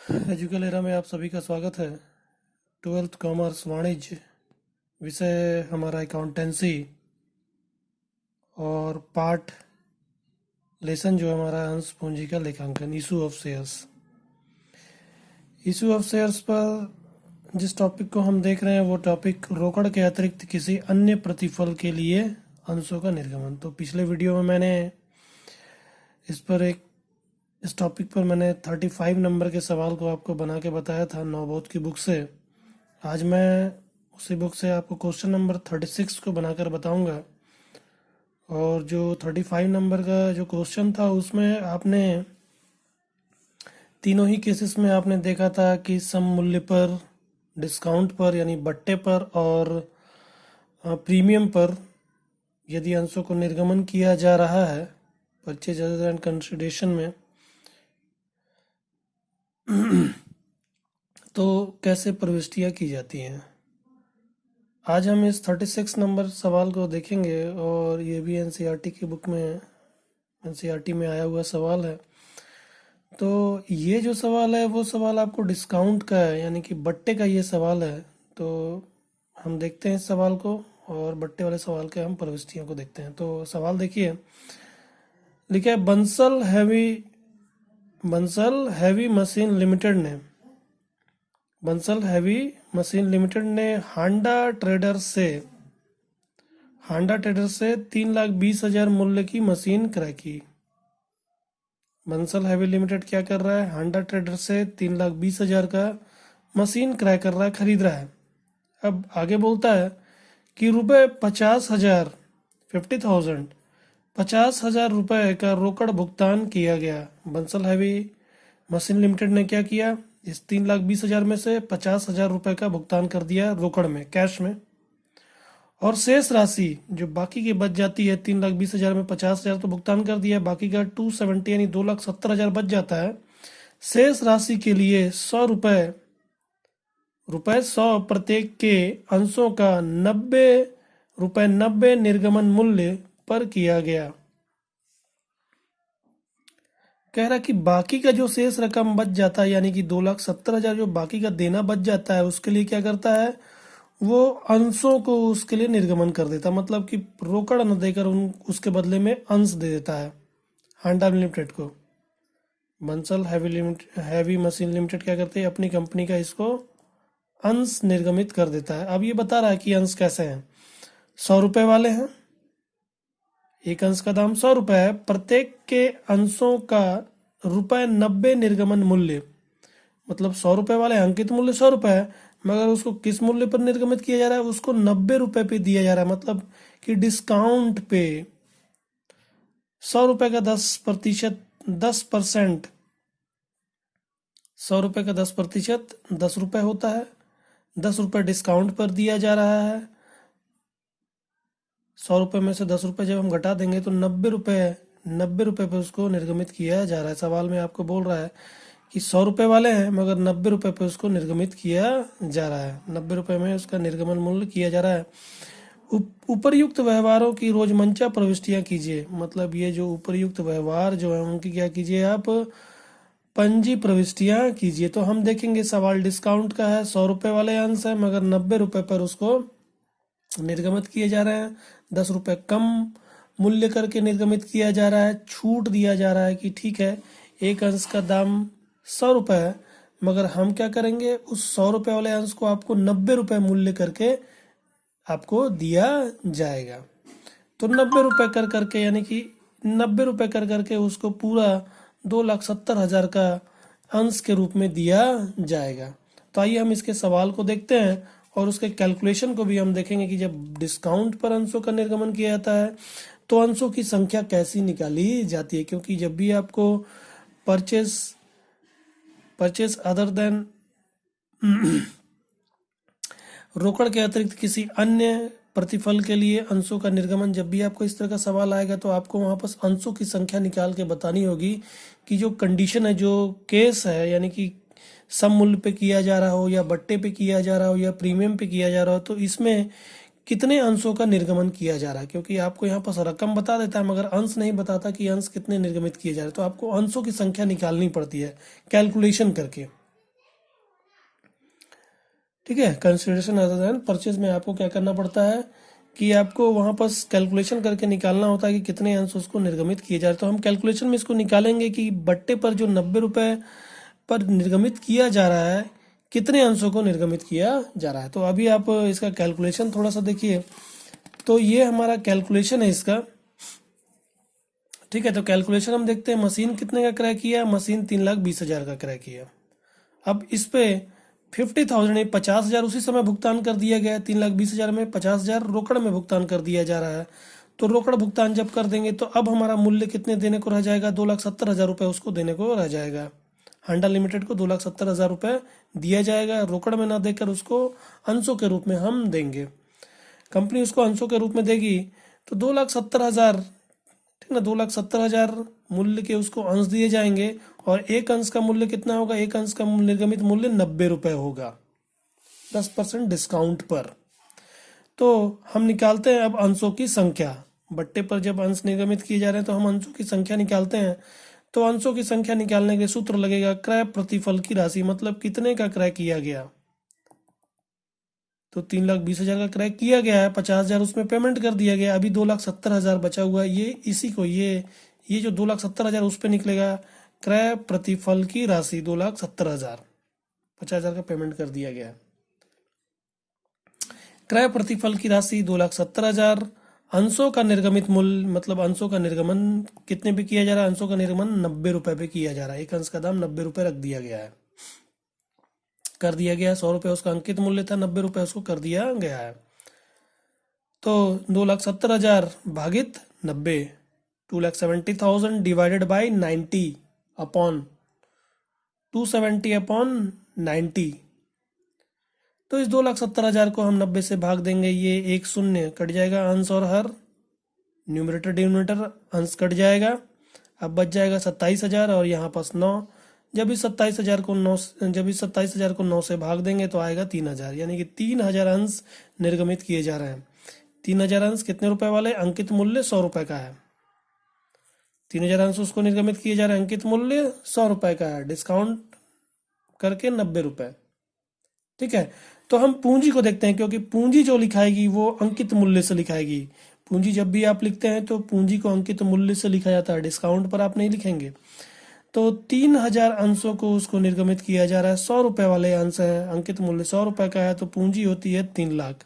एजुकल era में आप सभी का स्वागत है। ट्वेल्थ कॉमर्स वाणिज्य विषय हमारा अकाउंटेंसी और पार्ट लेसन जो हमारा अंश पूंजी का लेखांकन इशू ऑफ शेयर्स पर जिस टॉपिक को हम देख रहे हैं वो टॉपिक रोकड़ के अतिरिक्त किसी अन्य प्रतिफल के लिए अंशों का निर्गमन। तो पिछले वीडियो में मैंने इस टॉपिक पर मैंने 35 नंबर के सवाल को आपको बना के बताया था नवबोध की बुक से। आज मैं उसी बुक से आपको क्वेश्चन नंबर 36 को बनाकर बताऊंगा। और जो 35 नंबर का जो क्वेश्चन था उसमें आपने तीनों ही केसेस में आपने देखा था कि सम मूल्य पर, डिस्काउंट पर यानी बट्टे पर और प्रीमियम पर यदि अंशों को निर्गमन किया जा रहा है परचेज एंड कंसिडरेशन में तो कैसे प्रविष्टियां की जाती हैं। आज हम इस 36 नंबर सवाल को देखेंगे और ये भी एनसीईआरटी की बुक में, एनसीईआरटी में आया हुआ सवाल है। तो ये जो सवाल है वो सवाल आपको डिस्काउंट का है, यानी कि बट्टे का ये सवाल है। तो हम देखते हैं इस सवाल को और बट्टे वाले सवाल के हम प्रविष्टियों को देखते हैं। तो सवाल देखिए, लिखा है बंसल हैवी मशीन लिमिटेड ने हांडा ट्रेडर से 3,20,000 मूल्य की मशीन क्रय की। बंसल हैवी लिमिटेड क्या कर रहा है? हांडा ट्रेडर से 3,20,000 का मशीन क्रय कर रहा है, खरीद रहा है। अब आगे बोलता है कि रुपये 50,000 50,000 रुपये का रोकड़ भुगतान किया गया। बंसल हैवी मशीन लिमिटेड ने क्या किया? इस 3,20,000 में से 50,000 रुपये का भुगतान कर दिया रोकड़ में, कैश में। और शेष राशि जो बाकी की बच जाती है, 3,20,000 में 50,000 तो भुगतान कर दिया, बाकी का 270 यानी 2,70,000 बच जाता है। शेष राशि के लिए 100 रुपये 100 प्रत्येक के अंशों का 90 निर्गमन मूल्य पर किया गया। कह रहा कि बाकी का जो शेष रकम बच जाता है, यानी कि 2,70,000 जो बाकी का देना बच जाता है, उसके लिए क्या करता है? वो अंशों को उसके लिए निर्गमन कर देता, मतलब कि रोकड़ न देकर उसके बदले में अंश दे देता है हांडा लिमिटेड को। बंसल हैवी मशीन लिमिटेड क्या करते हैं? अपनी कंपनी का इसको अंश निर्गमित कर देता है। अब ये बता रहा है कि अंश कैसे हैं। 100 रुपये वाले हैं, एक अंश का दाम 100 रुपये है, प्रत्येक के अंशों का ₹90 निर्गमन मूल्य, मतलब 100 रुपये वाले अंकित मूल्य 100 रुपये है, मगर उसको किस मूल्य पर निर्गमित किया जा रहा है? उसको 90 रुपये पे दिया जा रहा है, मतलब कि डिस्काउंट पे 100 रुपये का 10%, 100 रुपये का 10% 10 रुपये होता है। 10 रुपये डिस्काउंट पर दिया जा रहा है। 100 रुपये में से 10 रुपये जब हम घटा देंगे तो 90 रुपये पे उसको निर्गमित किया जा रहा है। सवाल में आपको बोल रहा है कि 100 रुपये वाले हैं मगर 90 रुपये पे उसको निर्गमित किया जा रहा है, 90 रुपये में उसका निर्गमन मूल्य किया जा रहा है। उपर्युक्त व्यवहारों की रोजमंचा प्रविष्टियां कीजिए, मतलब ये जो उपर्युक्त व्यवहार जो है उनकी क्या कीजिए आप? पंजी प्रविष्टियां कीजिए। तो हम देखेंगे सवाल डिस्काउंट का है, 100 रुपये वाले अंश है मगर 90 रुपये पर उसको निर्गमित किए जा रहे हैं। 10 रुपये कम मूल्य करके निर्गमित किया जा रहा है, छूट दिया जा रहा है कि ठीक है एक अंश का दाम 100 रुपये है, मगर हम क्या करेंगे? उस 100 रुपये वाले अंश को आपको 90 रुपये मूल्य करके आपको दिया जाएगा। तो 90 रुपये कर करके, यानी कि 90 रुपये कर करके उसको पूरा 2,70,000 का अंश के रूप में दिया जाएगा। तो आइए हम इसके सवाल को देखते हैं और उसके कैलकुलेशन को भी हम देखेंगे कि जब डिस्काउंट पर अंशों का निर्गमन किया जाता है तो अंशों की संख्या कैसी निकाली जाती है। क्योंकि जब भी आपको परचेस अदर देन रोकड़ के अतिरिक्त किसी अन्य प्रतिफल के लिए अंशों का निर्गमन, जब भी आपको इस तरह का सवाल आएगा तो आपको वहां पर अंशों की संख्या निकाल के बतानी होगी कि जो कंडीशन है, जो केस है, यानी कि सम मूल्य पे किया जा रहा हो या बट्टे पे किया जा रहा हो या प्रीमियम पे किया जा रहा हो, तो इसमें कितने अंशों का निर्गमन किया जा रहा है। क्योंकि आपको यहाँ पर रकम बता देता है मगर अंश नहीं बताता कि अंश कितने निर्गमित किए जा रहे हैं, तो आपको अंशों की संख्या निकालनी पड़ती है कैलकुलेशन करके। ठीक है। कंसिडरेशन अदर देन परचेज में आपको क्या करना पड़ता है कि आपको वहां पर कैलकुलेशन करके निकालना होता है कि कितने अंश उसको निर्गमित किए जा रहे हैं। तो हम कैलकुलेशन में इसको निकालेंगे कि बट्टे पर जो 90 रुपए पर निर्गमित किया जा रहा है, कितने अंशों को निर्गमित किया जा रहा है। तो अभी आप इसका कैलकुलेशन थोड़ा सा देखिए। तो ये हमारा कैलकुलेशन है इसका, ठीक है। तो कैलकुलेशन हम देखते हैं, मशीन कितने का क्रय किया, मशीन 3,20,000 का क्रय किया। अब इस पे 50,000 नहीं 50,000 उसी समय भुगतान कर दिया गया है। 3,20,000 में 50,000 रोकड़ में भुगतान कर दिया जा रहा है। तो रोकड़ भुगतान जब कर देंगे तो अब हमारा मूल्य कितने देने को रह जाएगा, 2,70,000 रुपये उसको देने को रह जाएगा। हांडा लिमिटेड को 2,70,000 रुपये दिया जाएगा, रोकड़ में ना देकर उसको अंशों के रूप में हम देंगे। कंपनी उसको अंशों के रूप में देगी तो 2,70,000, ठीक ना, 2,70,000 मूल्य के उसको अंश दिए जाएंगे। और एक अंश का मूल्य कितना होगा, एक अंश का निर्गमित मूल्य 90 रुपये होगा 10% डिस्काउंट पर। तो हम निकालते हैं अब अंशों की संख्या। बट्टे पर जब अंश निर्गमित किए जा रहे हैं तो हम अंशों की संख्या निकालते हैं। तो अंशों की संख्या निकालने के सूत्र लगेगा क्रय प्रतिफल की राशि, मतलब कितने का क्रय किया गया। तो 3,20,000 का क्रय किया गया है, 50,000 उसमें पेमेंट कर दिया गया, अभी 2,70,000 बचा हुआ है। ये इसी को ये जो 2,70,000 उस पर निकलेगा क्रय प्रतिफल की राशि 2,70,000, 50,000 का पेमेंट कर दिया गया। क्रय प्रतिफल की राशि 2,70,000, अंशों का निर्गमित मूल्य, मतलब अंशों का निर्गमन कितने पे किया जा रहा है, अंशों का निर्गमन 90 रुपए पे किया जा रहा है। एक अंश का दाम 90 रुपए रख दिया गया है, कर दिया गया। 100 रुपये उसका अंकित मूल्य था, 90 रुपये उसको कर दिया गया है। तो 2,70,000 भागित 90, 2,70,000 डिवाइडेड बाई 90 अपॉन 270 अपॉन 90। तो इस 2,70,000 को हम 90 से भाग देंगे, ये एक शून्य कट जाएगा, अंश और हर न्यूमरेटर डिनोमिनेटर अंश कट जाएगा। अब बच जाएगा 27,000 और यहाँ पास 9। जब इस 27,000 को 9 से भाग देंगे तो आएगा 3,000, यानी कि 3,000 अंश निर्गमित किए जा रहे हैं। 3,000 अंश कितने रुपए वाले, अंकित मूल्य 100 रुपए का है। 3,000 अंश उसको निर्गमित किए जा रहे हैं, अंकित मूल्य 100 रुपए का है, डिस्काउंट करके 90 रुपए, ठीक है। तो हम पूंजी को देखते हैं, क्योंकि पूंजी जो लिखाएगी वो अंकित मूल्य से लिखाएगी। पूंजी जब भी आप लिखते हैं तो पूंजी को अंकित मूल्य से लिखा जाता है, डिस्काउंट पर आप नहीं लिखेंगे। तो 3,000 अंशों को उसको निर्गमित किया जा रहा है, 100 रुपए वाले अंश है, अंकित मूल्य 100 रुपए का है, तो पूंजी होती है 3 लाख।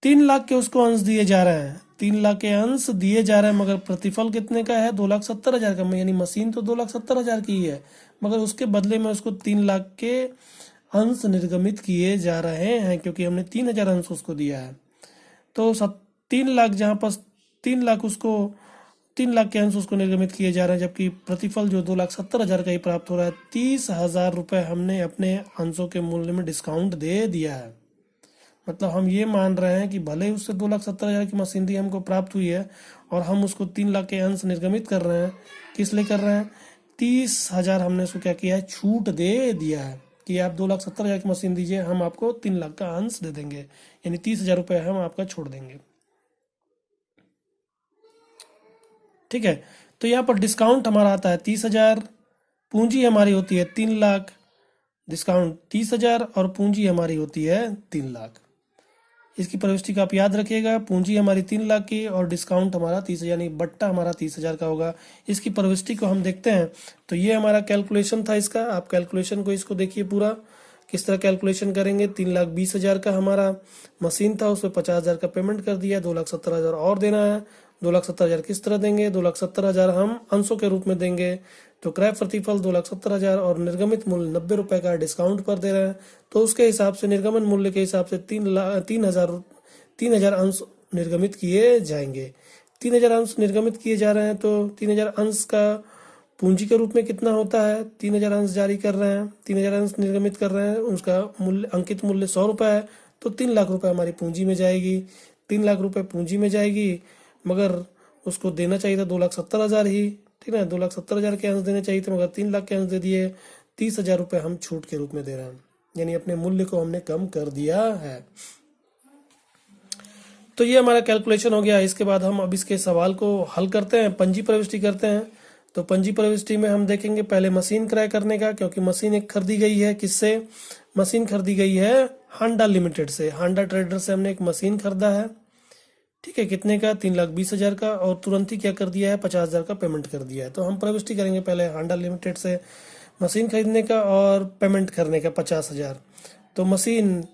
3 लाख के उसको अंश दिए जा रहे हैं, 3 लाख के अंश दिए जा रहे हैं, मगर प्रतिफल कितने का है, 2,70,000 का। यानी मशीन तो 2,70,000 की ही है, मगर उसके बदले में उसको 3 लाख के अंश निर्गमित किए जा रहे हैं, क्योंकि हमने 3,000 अंश उसको दिया है। तो 3 लाख, जहाँ पर 3 लाख उसको 3 लाख के अंश उसको निर्गमित किए जा रहे हैं, जबकि प्रतिफल जो 2,70,000 का ही प्राप्त हो रहा है। 30,000 रुपये हमने अपने अंशों के मूल्य में डिस्काउंट दे दिया है। मतलब हम ये मान रहे हैं कि भले ही उससे 2,70,000 की मशीनरी हमको प्राप्त हुई है और हम उसको 3 लाख के अंश निर्गमित कर रहे हैं। किस लिए कर रहे हैं, 30,000 हमने उसको क्या किया है, छूट दे दिया है कि आप 2,70,000 की मशीन दीजिए, हम आपको 3 लाख का अंश दे देंगे, यानी 30,000 रुपये हम आपका छोड़ देंगे, ठीक है। तो यहाँ पर डिस्काउंट हमारा आता है 30,000, पूंजी हमारी होती है 3 लाख, डिस्काउंट 30,000 और पूंजी हमारी होती है 3 लाख। इसकी प्रविष्टि का आप याद रखिएगा, पूंजी हमारी 3 लाख की और डिस्काउंट हमारा 30,000, यानी बट्टा हमारा 30,000 का होगा। इसकी प्रविष्टि को हम देखते हैं। तो ये हमारा कैलकुलेशन था इसका। आप कैलकुलेशन को इसको देखिए पूरा किस तरह कैलकुलेशन करेंगे। 3,20,000 का हमारा मशीन था, उसमें 50,000 का पेमेंट कर दिया, 2,70,000 और देना है। 2,70,000 किस तरह देंगे, 2,70,000 हम अंशों के रूप में देंगे। तो क्रय प्रतिफल 2,70,000 और निर्गमित मूल्य 90 रुपए का डिस्काउंट पर दे रहे हैं, तो उसके हिसाब से निर्गमन मूल्य के हिसाब से 3,000 अंश निर्गमित किए जाएंगे। 3,000 अंश निर्गमित किए जा रहे हैं, तो 3,000 अंश का पूंजी के रूप में कितना होता है, 3,000 अंश जारी कर रहे हैं, 3,000 अंश निर्गमित कर रहे हैं, उसका मूल्य अंकित मूल्य 100 रुपये है, तो 3 लाख रुपए हमारी पूंजी में जाएगी। 3 लाख रुपए पूंजी में जाएगी, मगर उसको देना चाहिए था 2,70,000 ही, ठीक है। 2,70,000 के अंश देने चाहिए थे, मगर 3 लाख के अंश दे दिए। 30,000 रुपये हम छूट के रूप में दे रहे हैं, यानी अपने मूल्य को हमने कम कर दिया है। तो ये हमारा कैलकुलेशन हो गया। इसके बाद हम अब इसके सवाल को हल करते हैं, पंजी प्रविष्टि करते हैं। तो पंजी प्रविष्टि में हम देखेंगे पहले मशीन क्रय करने का, क्योंकि मशीन एक खरीदी गई है। किससे मशीन खरीदी गई है? हांडा लिमिटेड से, हांडा ट्रेडर से हमने एक मशीन खरीदा है। ठीक है, कितने का? 3,20,000 का, और तुरंत ही क्या कर दिया है? 50,000 का पेमेंट कर दिया है। तो हम प्रविष्टि करेंगे पहले हांडा लिमिटेड से मशीन खरीदने का और पेमेंट करने का 50,000। तो मशीन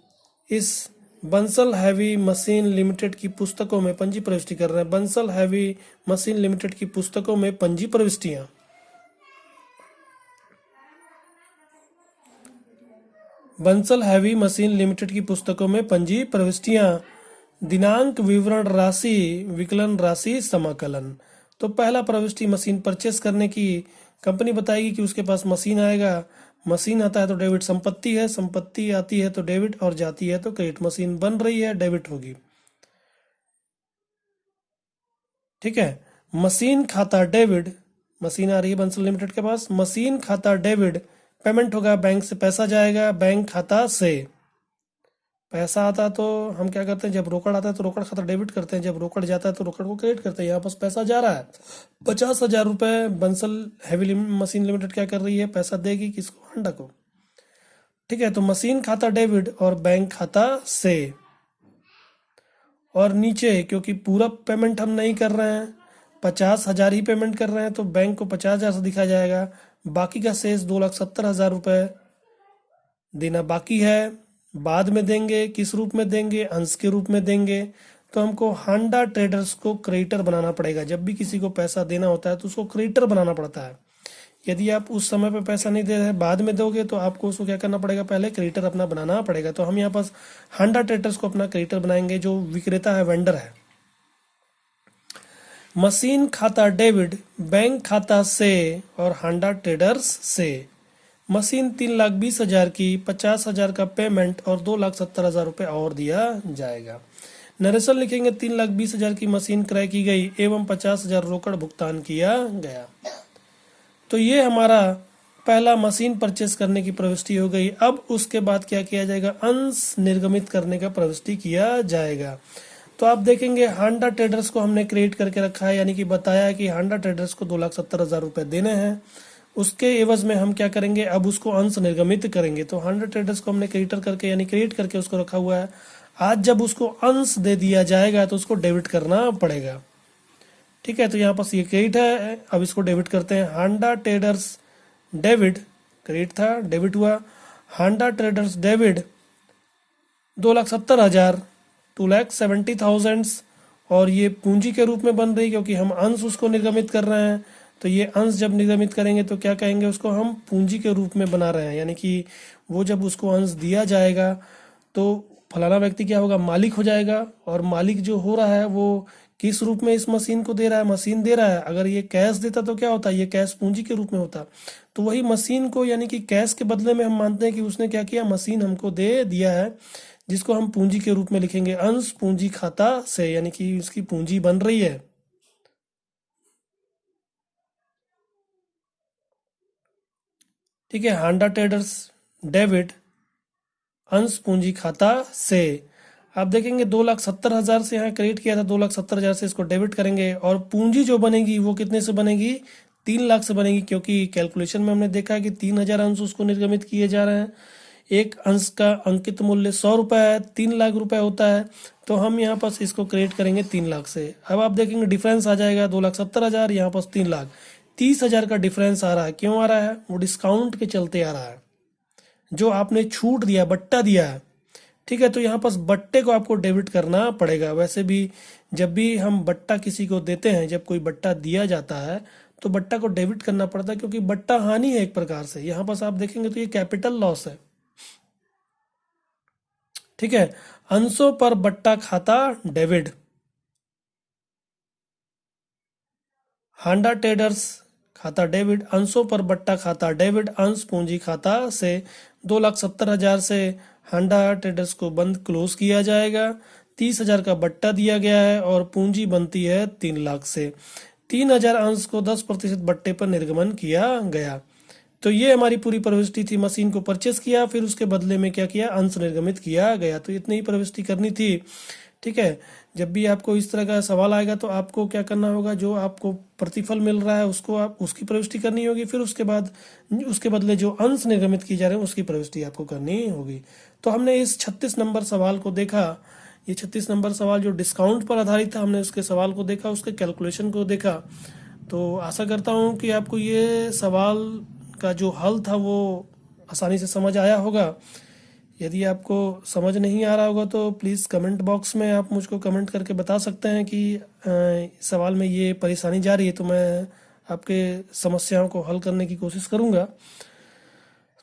इस बंसल हैवी मशीन लिमिटेड की पुस्तकों में पंजी प्रविष्टि कर रहे हैं। बंसल हैवी मशीन लिमिटेड की पुस्तकों में पंजी प्रविष्टियां। बंसल हैवी मशीन लिमिटेड की पुस्तकों में पंजी प्रविष्टियां। दिनांक, विवरण, राशि, विकलन राशि, समाकलन। तो पहला प्रविष्टि मशीन परचेस करने की। कंपनी बताएगी कि उसके पास मशीन आएगा। मशीन आता है तो डेबिट संपत्ति है, संपत्ति आती है तो डेबिट, और जाती है तो क्रेडिट। मशीन बन रही है, डेबिट होगी। ठीक है, मशीन खाता डेबिट, मशीन आ रही है बंसल लिमिटेड के पास, मशीन खाता डेबिट, पेमेंट होगा, बैंक से पैसा जाएगा, बैंक खाता से। पैसा आता तो हम क्या करते हैं? जब रोकड़ आता है तो रोकड़ खाता डेबिट करते हैं, जब रोकड़ जाता है तो रोकड़ को क्रेडिट करते हैं। यहाँ पास पैसा जा रहा है 50,000 रुपये। बंसल हैवी मशीन लिमिटेड क्या कर रही है? पैसा देगी किसको? हांडा को। ठीक है, तो मशीन खाता डेबिट और बैंक खाता से। और नीचे क्योंकि पूरा पेमेंट हम नहीं कर रहे हैं, 50,000 ही पेमेंट कर रहे हैं, तो बैंक को 50,000 से दिखा जाएगा। बाकी का शेष 2,70,000 रुपये देना बाकी है। बाद में देंगे, किस रूप में देंगे? अंश के रूप में देंगे। तो हमको हांडा ट्रेडर्स को क्रेडिटर बनाना पड़ेगा। जब भी किसी को पैसा देना होता है तो उसको क्रेडिटर बनाना पड़ता है। यदि आप उस समय पे पैसा नहीं दे रहे, बाद में दोगे, तो आपको उसको क्या करना पड़ेगा? पहले क्रेडिटर अपना बनाना पड़ेगा। तो हम यहाँ पास हांडा ट्रेडर्स को अपना क्रेडिटर बनाएंगे, जो विक्रेता है, वेंडर है। मशीन खाता डेबिट, बैंक खाता से और हांडा ट्रेडर्स से। मशीन 3,20,000 की, 50,000 का पेमेंट और 2,70,000 रुपये और दिया जाएगा। नरेशन लिखेंगे 3,20,000 की मशीन क्रय की गई एवं 50,000 रोकड़ भुगतान किया गया। तो ये हमारा पहला मशीन परचेस करने की प्रविष्टि हो गई। अब उसके बाद क्या किया जाएगा? अंश निर्गमित करने का प्रविष्टि किया जाएगा। तो आप देखेंगे हांडा ट्रेडर्स को हमने क्रिएट करके रखा है, यानी कि बताया है कि हांडा ट्रेडर्स को 2,70,000 रुपये देने हैं। उसके एवज में हम क्या करेंगे? अब उसको अंश निर्गमित करेंगे। तो हांडा ट्रेडर्स को हमने क्रेडिटर करके यानी क्रिएट करके उसको रखा हुआ है। आज जब उसको अंश दे दिया जाएगा तो उसको डेबिट करना पड़ेगा। ठीक है, तो यहाँ पास ये क्रेडिट है, अब इसको डेबिट करते हैं। हांडा ट्रेडर्स डेबिट, क्रेडिट था, डेबिट हुआ। हांडा ट्रेडर्स डेबिट 2,70,000, 2,70,000, और ये पूंजी के रूप में बन रही क्योंकि हम अंश उसको निर्गमित कर रहे हैं। तो ये अंश जब निर्गमित करेंगे तो क्या कहेंगे? उसको हम पूंजी के रूप में बना रहे हैं, यानी कि वो जब उसको अंश दिया जाएगा तो फलाना व्यक्ति क्या होगा? मालिक हो जाएगा। और मालिक जो हो रहा है वो किस रूप में इस मशीन को दे रहा है? मशीन दे रहा है। अगर ये कैश देता तो क्या होता? ये कैश पूंजी के रूप में होता। तो वही मशीन को यानी कि कैश के बदले में हम मानते हैं कि उसने क्या किया? मशीन हमको दे दिया है, जिसको हम पूंजी के रूप में लिखेंगे अंश पूंजी खाता से, यानी कि उसकी पूंजी बन रही है। ठीक है, हांडा ट्रेडर्स डेबिट अंश पूंजी खाता से। आप देखेंगे 2,70,000 से यहाँ क्रेडिट किया था, 2,70,000 से इसको डेबिट करेंगे, और पूंजी जो बनेगी वो कितने से बनेगी? 3,00,000 से बनेगी, क्योंकि कैलकुलेशन में हमने देखा है कि 3,000 अंश उसको निर्गमित किए जा रहे हैं। एक अंश का अंकित मूल्य 100 रुपये है, 3,00,000 रुपये होता है। तो हम यहाँ पास इसको क्रेडिट करेंगे 3,00,000 से। अब आप देखेंगे डिफरेंस आ जाएगा 2,70,000, यहाँ पास 3,00,000, 30,000 का डिफरेंस आ रहा है। क्यों आ रहा है? वो डिस्काउंट के चलते आ रहा है, जो आपने छूट दिया, बट्टा दिया है। ठीक है, तो यहाँ पास बट्टे को आपको डेबिट करना पड़ेगा। वैसे भी जब भी हम बट्टा किसी को देते हैं, जब कोई बट्टा दिया जाता है तो बट्टा को डेबिट करना पड़ता है, क्योंकि बट्टा हानि है एक प्रकार से। यहाँ पास आप देखेंगे तो ये कैपिटल लॉस है। ठीक है, अंशों पर बट्टा खाता डेबिट। हांडा ट्रेडर्स खाता डेबिट, अंशों पर बट्टा खाता डेबिट, अंश पूंजी खाता से। 2,70,000 से हांडा ट्रेडर्स को बंद क्लोज किया जाएगा। 30,000 का बट्टा दिया गया है और पूंजी बनती है 3,00,000 से। 3,000 अंश को 10% बट्टे पर निर्गमन किया गया। तो ये हमारी पूरी प्रविष्टि थी। मशीन को परचेस किया, फिर उसके बदले में क्या किया? अंश निर्गमित किया गया। तो इतनी ही प्रविष्टि करनी थी। ठीक है, जब भी आपको इस तरह का सवाल आएगा तो आपको क्या करना होगा, जो आपको प्रतिफल मिल रहा है उसको आप उसकी प्रविष्टि करनी होगी, फिर उसके बाद उसके बदले जो अंश निर्गमित किए जा रहे हैं उसकी प्रविष्टि आपको करनी होगी। तो हमने इस 36 नंबर सवाल को देखा। ये 36 नंबर सवाल जो डिस्काउंट पर आधारित था, हमने उसके सवाल को देखा, उसके कैलकुलेशन को देखा। तो आशा करता हूँ कि आपको ये सवाल का जो हल था वो आसानी से समझ आया होगा। यदि आपको समझ नहीं आ रहा होगा तो प्लीज़ कमेंट बॉक्स में आप मुझको कमेंट करके बता सकते हैं कि सवाल में ये परेशानी जा रही है, तो मैं आपके समस्याओं को हल करने की कोशिश करूँगा।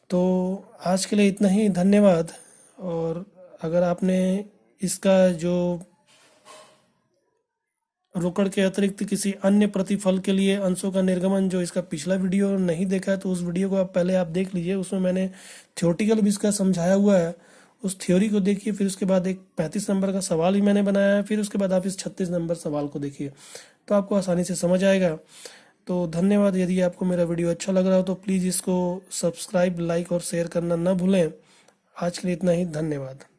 तो आज के लिए इतना ही, धन्यवाद। और अगर आपने इसका जो रोकड़ के अतिरिक्त किसी अन्य प्रतिफल के लिए अंशों का निर्गमन जो इसका पिछला वीडियो नहीं देखा है तो उस वीडियो को आप देख लीजिए। उसमें मैंने थियोरटिकल भी इसका समझाया हुआ है, उस थ्योरी को देखिए। फिर उसके बाद एक 35 नंबर का सवाल भी मैंने बनाया है, फिर उसके बाद आप इस 36 नंबर सवाल को देखिए, तो आपको आसानी से समझ आएगा। तो धन्यवाद। यदि आपको मेरा वीडियो अच्छा लग रहा हो तो प्लीज़ इसको सब्सक्राइब, लाइक और शेयर करना ना भूलें। आज के लिए इतना ही, धन्यवाद।